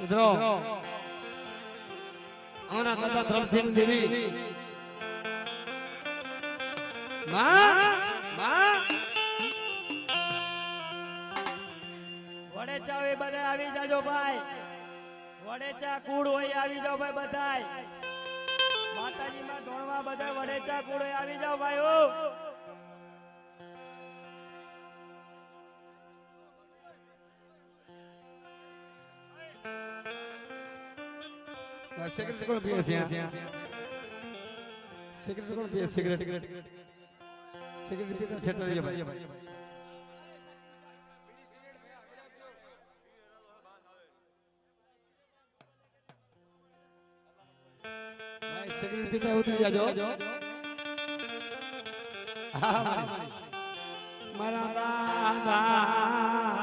મિત્રો અમારા દાદા ધરમસિંહ દેવી વડેચા હોય બધા આવી જાજો ભાઈ. વડેચા કુળ હોય આવી જાવ ભાઈ બધાય. માતાજી માં ધોણવા બધા વડેચા કુળ હોય આવી જાવ ભાઈ. ઓ સિગરેટ કોણ પીએ છે? સિગરેટ કોણ પીએ? સિગરેટ પીતા છેટરીએ ભાઈ. ભાઈ સિગરેટ પીતા ઉતરી જાજો. હા મારા દાદા